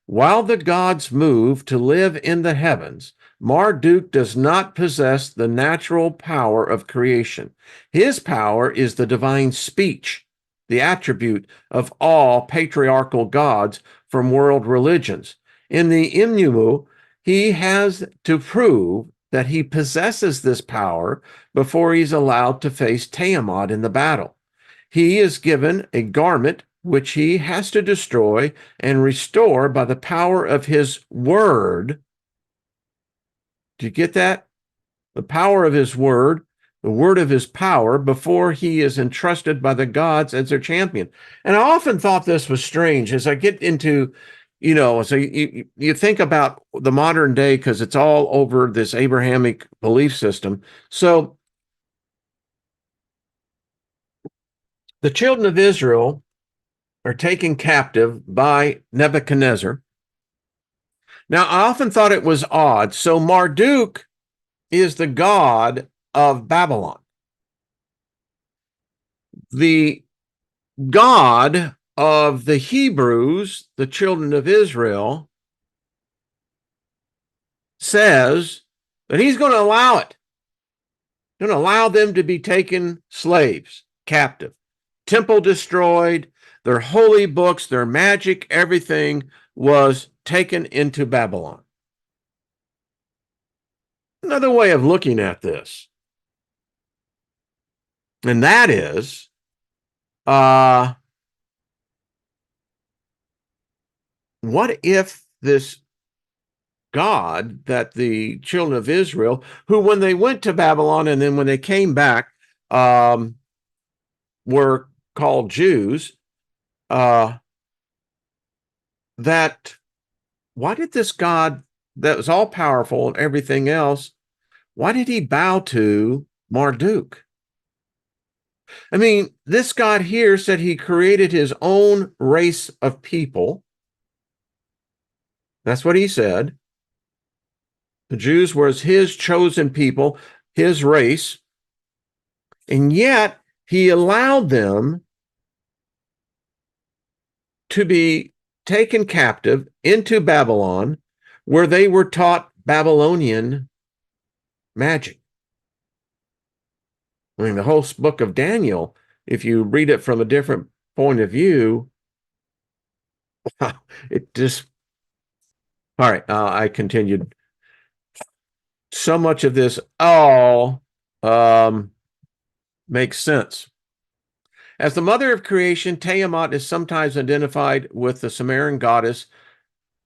While the gods move to live in the heavens, Marduk does not possess the natural power of creation. His power is the divine speech, the attribute of all patriarchal gods from world religions. In the Enuma, he has to prove that he possesses this power before he's allowed to face Tiamat in the battle. He is given a garment which he has to destroy and restore by the power of his word. Do you get that? The power of his word, the word of his power, before he is entrusted by the gods as their champion. And I often thought this was strange as I get into, so you think about the modern day, because it's all over this Abrahamic belief system. So the children of Israel are taken captive by Nebuchadnezzar. Now, I often thought it was odd. So Marduk is the god of Babylon. The God of the Hebrews, the children of Israel, says that he's going to allow it. He's going to allow them to be taken slaves, captive, temple destroyed, their holy books, their magic, everything was taken into Babylon. Another way of looking at this, and that is, what if this God that the children of Israel, who when they went to Babylon and then when they came back, were called Jews, that why did this God that was all powerful and everything else, why did he bow to Marduk? I mean, this God here said he created his own race of people. That's what he said. The Jews was his chosen people, his race. And yet he allowed them to be taken captive into Babylon, where they were taught Babylonian magic. I mean, the whole book of Daniel, if you read it from a different point of view, it just, all right, I continued. So much of this all makes sense. As the mother of creation, Tiamat is sometimes identified with the Sumerian goddess,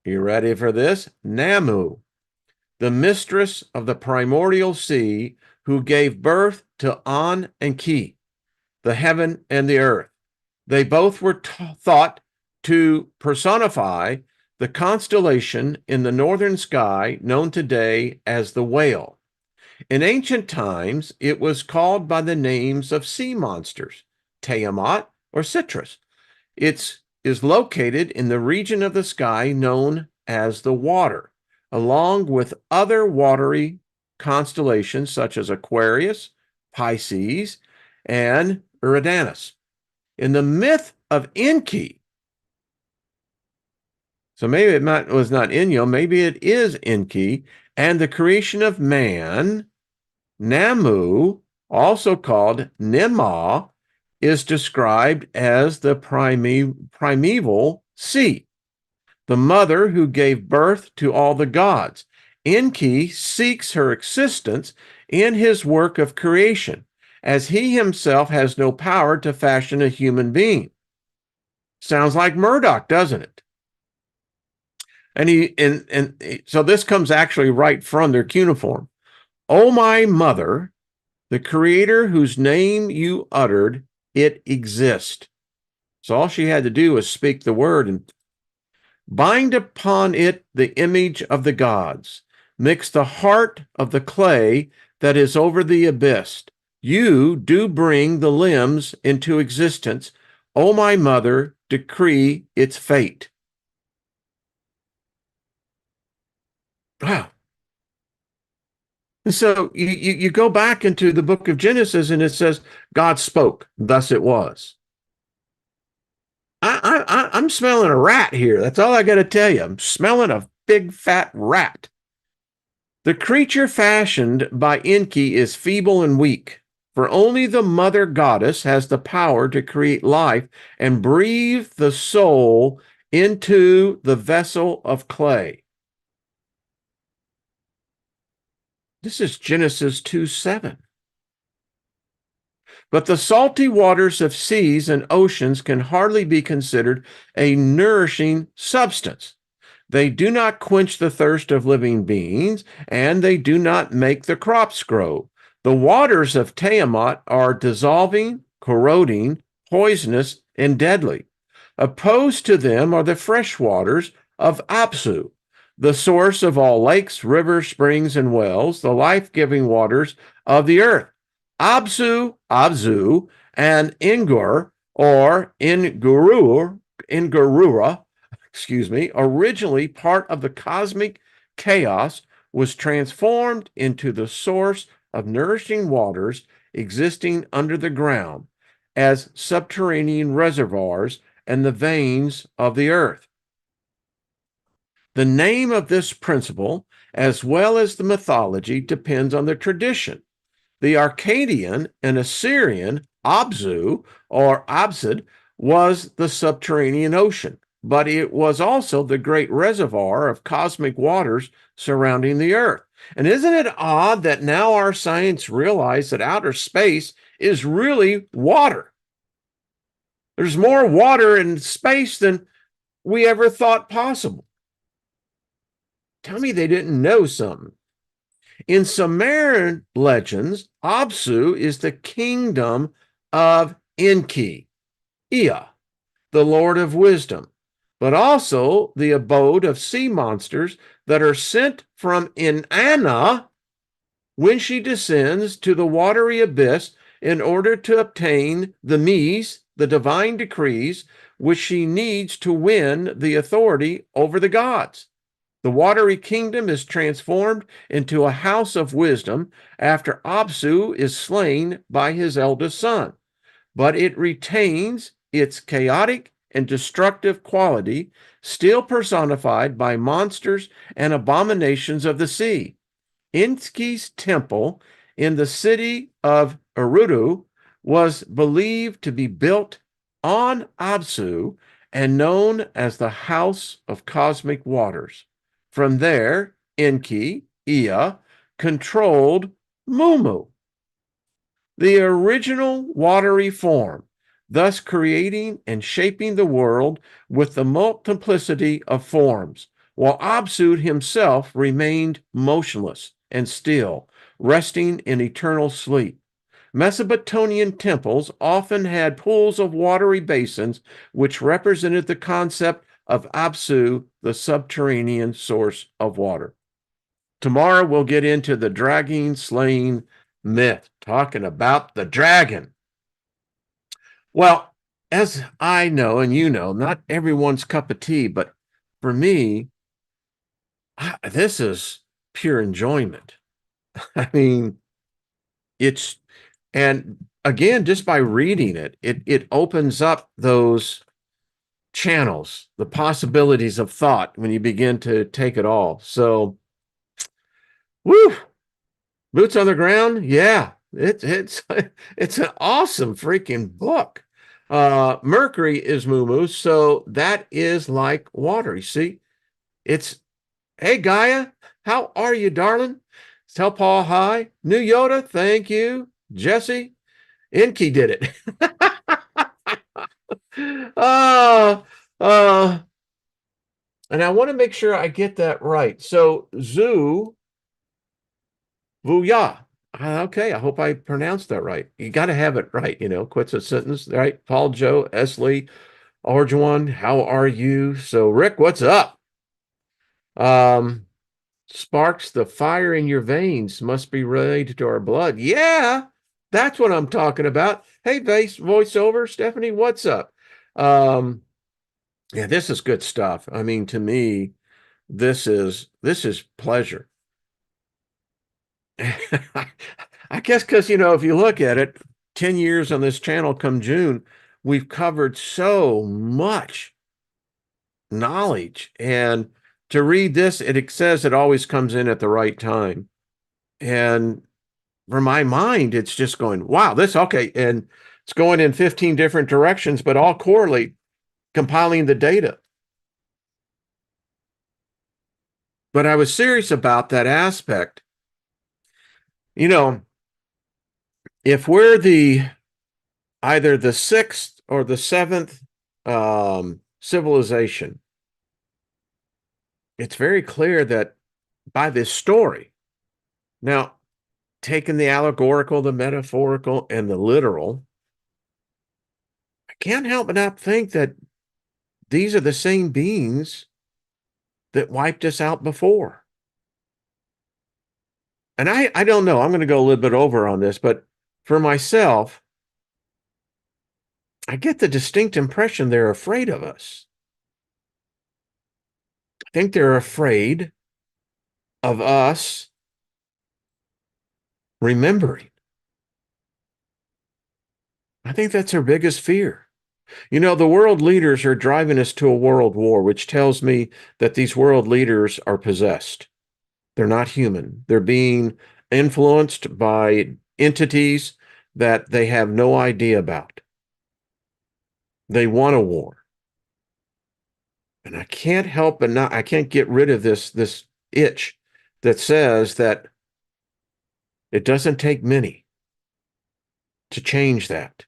you ready for this? Namu, the mistress of the primordial sea, who gave birth to An and Ki, the heaven and the earth. They both were thought to personify the constellation in the northern sky known today as the Whale. In ancient times, it was called by the names of sea monsters, Tiamat or Citrus. It is located in the region of the sky known as the water, along with other watery constellations such as Aquarius, Pisces, and Eridanus. In the myth of Enki, so maybe it was not Enyo, maybe it is Enki, and the creation of man, Namu, also called Nema, is described as the primeval sea, the mother who gave birth to all the gods. Enki seeks her existence in his work of creation, as he himself has no power to fashion a human being. Sounds like Murdoch, doesn't it? And so this comes actually right from their cuneiform. O my mother, the creator whose name you uttered, it exists. So all she had to do was speak the word and bind upon it the image of the gods. Mix the heart of the clay that is over the abyss. You do bring the limbs into existence. O my mother, decree its fate. Wow. And so you go back into the book of Genesis and it says, God spoke, thus it was. I'm smelling a rat here. That's all I got to tell you. I'm smelling a big fat rat. The creature fashioned by Enki is feeble and weak, for only the mother goddess has the power to create life and breathe the soul into the vessel of clay. This is Genesis 2:7. But the salty waters of seas and oceans can hardly be considered a nourishing substance. They do not quench the thirst of living beings, and they do not make the crops grow. The waters of Tiamat are dissolving, corroding, poisonous, and deadly. Opposed to them are the fresh waters of Apsu, the source of all lakes, rivers, springs, and wells, the life-giving waters of the earth. Abzu, and Ingur, or Ingurura, originally part of the cosmic chaos, was transformed into the source of nourishing waters existing under the ground as subterranean reservoirs and the veins of the earth. The name of this principle, as well as the mythology, depends on the tradition. The Akkadian and Assyrian Abzu, or Absid, was the subterranean ocean, but it was also the great reservoir of cosmic waters surrounding the earth. And isn't it odd that now our science realizes that outer space is really water? There's more water in space than we ever thought possible. Tell me they didn't know something. In Sumerian legends, Absu is the kingdom of Enki, Ea, the Lord of Wisdom, but also the abode of sea monsters that are sent from Inanna when she descends to the watery abyss in order to obtain the Mies, the divine decrees, which she needs to win the authority over the gods. The watery kingdom is transformed into a house of wisdom after Absu is slain by his eldest son, but it retains its chaotic and destructive quality, still personified by monsters and abominations of the sea. Enki's temple in the city of Urudu was believed to be built on Absu and known as the House of Cosmic Waters. From there, Enki, Ea, controlled Mumu, the original watery form, thus creating and shaping the world with the multiplicity of forms, while Absu himself remained motionless and still, resting in eternal sleep. Mesopotamian temples often had pools of watery basins, which represented the concept of Absu, the subterranean source of water. Tomorrow we'll get into the dragon slaying myth, talking about the dragon. Well, as I know, and you know, not everyone's cup of tea, but for me, this is pure enjoyment. I mean, it's, and again, just by reading it, it opens up those channels, the possibilities of thought when you begin to take it all. So, woo, boots on the ground. Yeah, it's it's an awesome freaking book. Mercury is Mumu, so that is like water. You see, it's, hey Gaia, how are you, darling? Tell Paul hi. New Yoda, thank you. Jesse, Enki did it. uh, uh, and I want to make sure I get that right. So Zu Vuya. Okay, I hope I pronounced that right. You got to have it right, you know, quits a sentence, right? Paul, Joe, Esley, Arjuan, how are you? So Rick, what's up? Sparks, the fire in your veins must be related to our blood. Yeah, that's what I'm talking about. Hey, voiceover, Stephanie, what's up? Yeah, this is good stuff. I mean, to me, this is pleasure. I guess because, you know, if you look at it, 10 years on this channel come June, we've covered so much knowledge. And to read this, it says it always comes in at the right time. And for my mind, it's just going, wow, this, okay. And it's going in 15 different directions, but all correlate, compiling the data. But I was serious about that aspect. You know, if we're either the sixth or the seventh civilization, it's very clear that by this story, now taking the allegorical, the metaphorical, and the literal, I can't help but not think that these are the same beings that wiped us out before. And I don't know, I'm going to go a little bit over on this, but for myself, I get the distinct impression they're afraid of us. I think they're afraid of us remembering. I think that's their biggest fear. You know, the world leaders are driving us to a world war, which tells me that these world leaders are possessed. They're not human. They're being influenced by entities that they have no idea about. They want a war. And I can't help but not, I can't get rid of this itch that says that it doesn't take many to change that.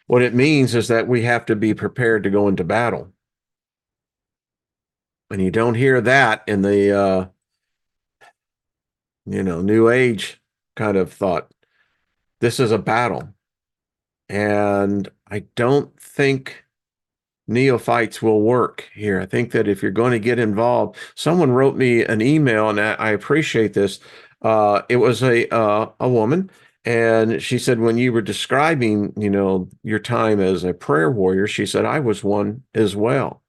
What it means is that we have to be prepared to go into battle. And you don't hear that in the, New Age kind of thought. This is a battle. And I don't think neophytes will work here. I think that if you're going to get involved, someone wrote me an email, and I appreciate this. It was a woman, and she said, when you were describing, your time as a prayer warrior, she said, I was one as well.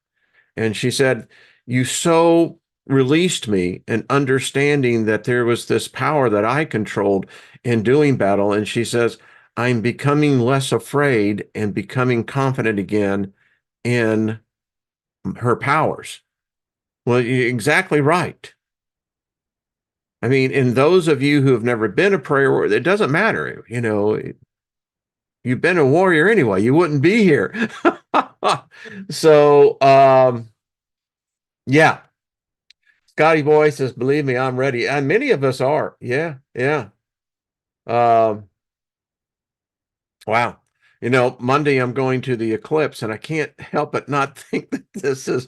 And she said, you so released me in understanding that there was this power that I controlled in doing battle. And she says, I'm becoming less afraid and becoming confident again in her powers. Well, you're exactly right. I mean, and those of you who have never been a prayer warrior, it doesn't matter. You know, you've been a warrior anyway. You wouldn't be here. So, yeah. Scotty Boy says, believe me, I'm ready. And many of us are. Yeah, yeah. Um, wow. You know, Monday I'm going to the eclipse, and I can't help but not think that this is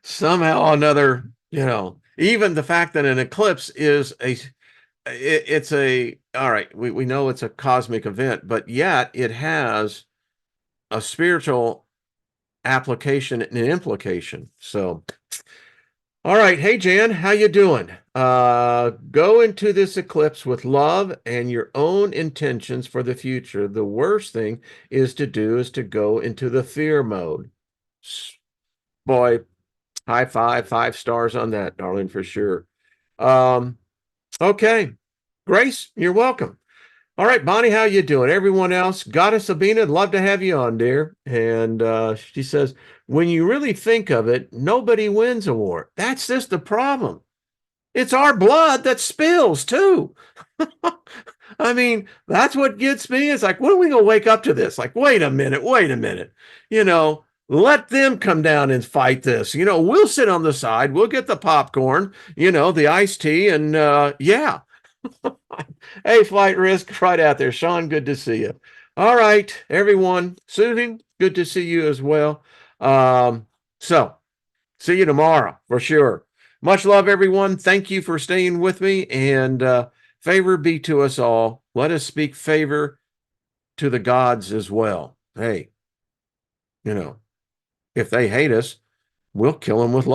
somehow another, you know, even the fact that an eclipse is it's a, all right, we know it's a cosmic event, but yet it has a spiritual application and implication. So, all right. Hey, Jan, how you doing? Go into this eclipse with love and your own intentions for the future. The worst thing is to go into the fear mode. Boy, high five, 5 stars on that, darling, for sure. Um, okay. Grace, you're welcome. All right, Bonnie, how you doing? Everyone else, Goddess Sabina, love to have you on, dear. And she says, when you really think of it, nobody wins a war. That's just the problem. It's our blood that spills too. I mean, that's what gets me. It's like, when are we going to wake up to this? Like, wait a minute, wait a minute. You know, let them come down and fight this. You know, we'll sit on the side. We'll get the popcorn, you know, the iced tea. And yeah. Hey, Flight Risk, right out there. Sean, good to see you. All right, everyone. Susan, good to see you as well. So, see you tomorrow for sure. Much love, everyone. Thank you for staying with me. And favor be to us all. Let us speak favor to the gods as well. Hey, you know, if they hate us, we'll kill them with love.